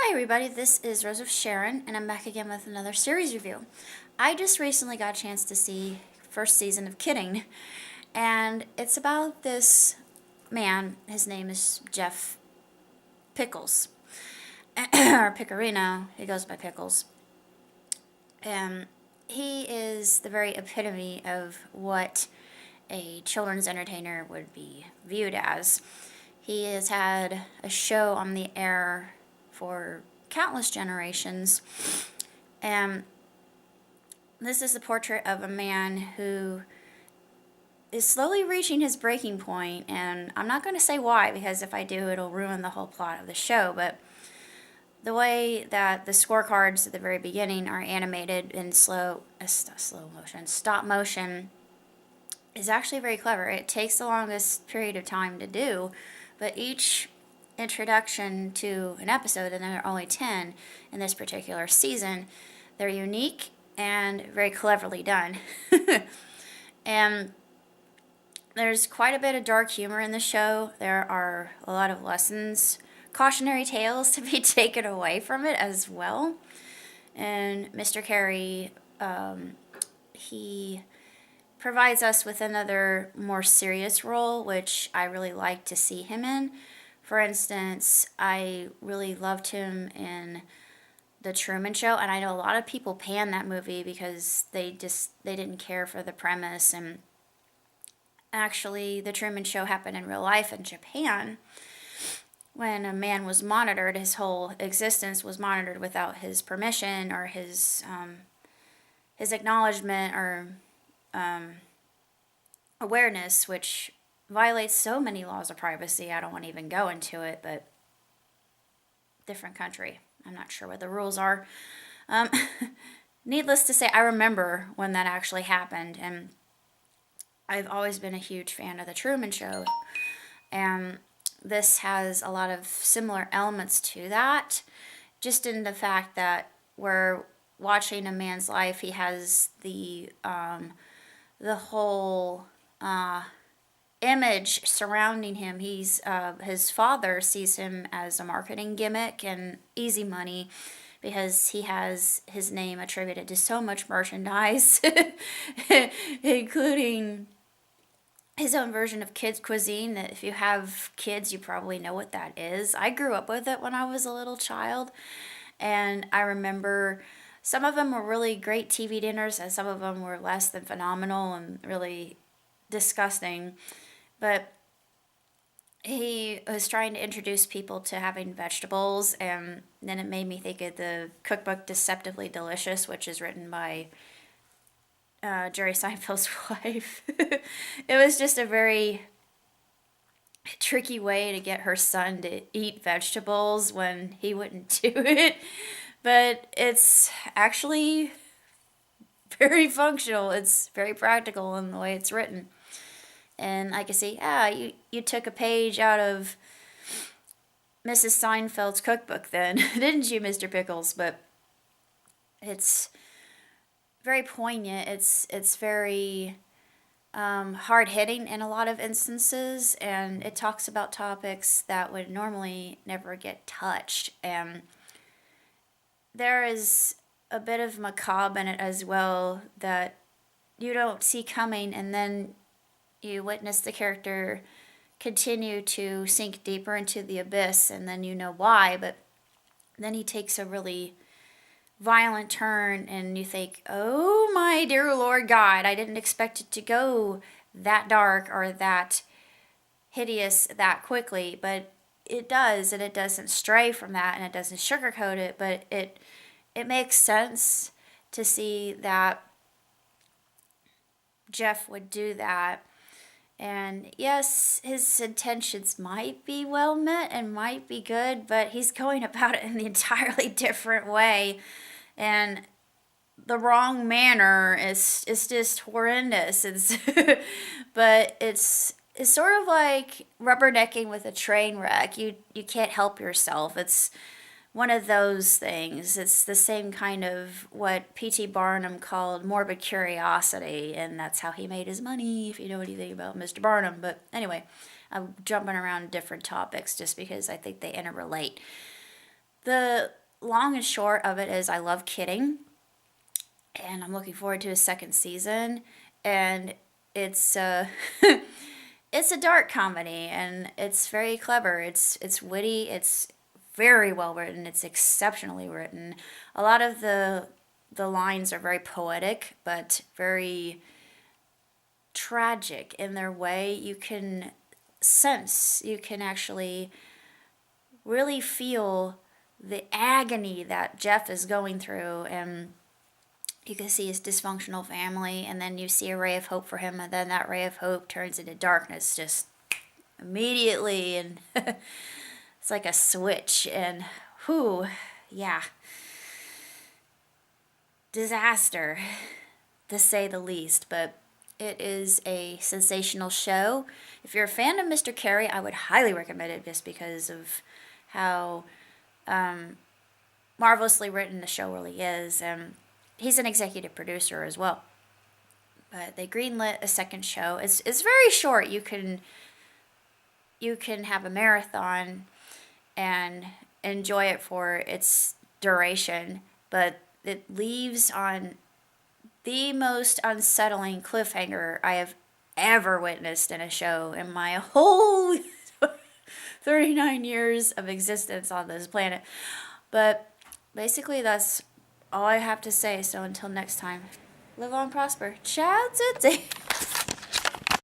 Hi everybody, this is Rose of Sharon, and I'm back again with another series review. I just recently got a chance to see first season of Kidding, and it's about this man. His name is Jeff Pickles, or Picorino. He goes by Pickles, and he is the very epitome of what a children's entertainer would be viewed as. He has had a show on the air for countless generations, and this is the portrait of a man who is slowly reaching his breaking point, and I'm not going to say why, because if I do, it'll ruin the whole plot of the show, but the way that the scorecards at the very beginning are animated in stop motion, is actually very clever. It takes the longest period of time to do, but each introduction to an episode, and there are only 10 in this particular season, they're unique and very cleverly done. And there's quite a bit of dark humor in the show. There are a lot of lessons, cautionary tales to be taken away from it as well. And Mr. Carey, he provides us with another more serious role, which I really like to see him in. For instance, I really loved him in The Truman Show, and I know a lot of people pan that movie because they didn't care for the premise. And actually, The Truman Show happened in real life in Japan when a man was monitored. His whole existence was monitored without his permission or his acknowledgement or awareness, which violates so many laws of privacy. I don't want to even go into it, but different country. I'm not sure what the rules are. Um, Needless to say, I remember when that actually happened, and I've always been a huge fan of The Truman Show, and this has a lot of similar elements to that, just in the fact that we're watching a man's life. He has the whole image surrounding him. His father sees him as a marketing gimmick and easy money because he has his name attributed to so much merchandise, including his own version of kids cuisine. That if you have kids, you probably know what that is. I grew up with it when I was a little child, and I remember some of them were really great TV dinners, and some of them were less than phenomenal and really disgusting. But he was trying to introduce people to having vegetables, and then it made me think of the cookbook Deceptively Delicious, which is written by Jerry Seinfeld's wife. It was just a very tricky way to get her son to eat vegetables when he wouldn't do it. But it's actually very functional. It's very practical in the way it's written. And I can see, you took a page out of Mrs. Seinfeld's cookbook then, didn't you, Mr. Pickles? But it's very poignant. It's very hard hitting in a lot of instances, and it talks about topics that would normally never get touched. And there is a bit of macabre in it as well that you don't see coming, and then you witness the character continue to sink deeper into the abyss, and then you know why, but then he takes a really violent turn, and you think, oh my dear Lord God, I didn't expect it to go that dark or that hideous that quickly, but it does, and it doesn't stray from that, and it doesn't sugarcoat it, but it makes sense to see that Jeff would do that. And yes, his intentions might be well met and might be good, but he's going about it in the entirely different way. And the wrong manner is just horrendous. But it's sort of like rubbernecking with a train wreck. You can't help yourself. It's one of those things. It's the same kind of what P.T. Barnum called morbid curiosity, and that's how he made his money, if you know anything about Mr. Barnum. But anyway, I'm jumping around different topics just because I think they interrelate. The long and short of it is I love Kidding, and I'm looking forward to a second season. And it's it's a dark comedy, and it's very clever. It's witty. It's very well written. It's exceptionally written. A lot of the lines are very poetic, but very tragic in their way. You can sense, you can actually really feel the agony that Jeff is going through, and you can see his dysfunctional family, and then you see a ray of hope for him, and then that ray of hope turns into darkness just immediately, and it's like a switch, and whew, yeah, disaster to say the least, but it is a sensational show. If you're a fan of Mr. Carey, I would highly recommend it just because of how marvelously written the show really is. And he's an executive producer as well. But they greenlit a second show. It's very short. You can have a marathon and enjoy it for its duration, but it leaves on the most unsettling cliffhanger I have ever witnessed in a show in my whole 39 years of existence on this planet. But basically, that's all I have to say. So until next time, live on, prosper. Ciao, tootsie.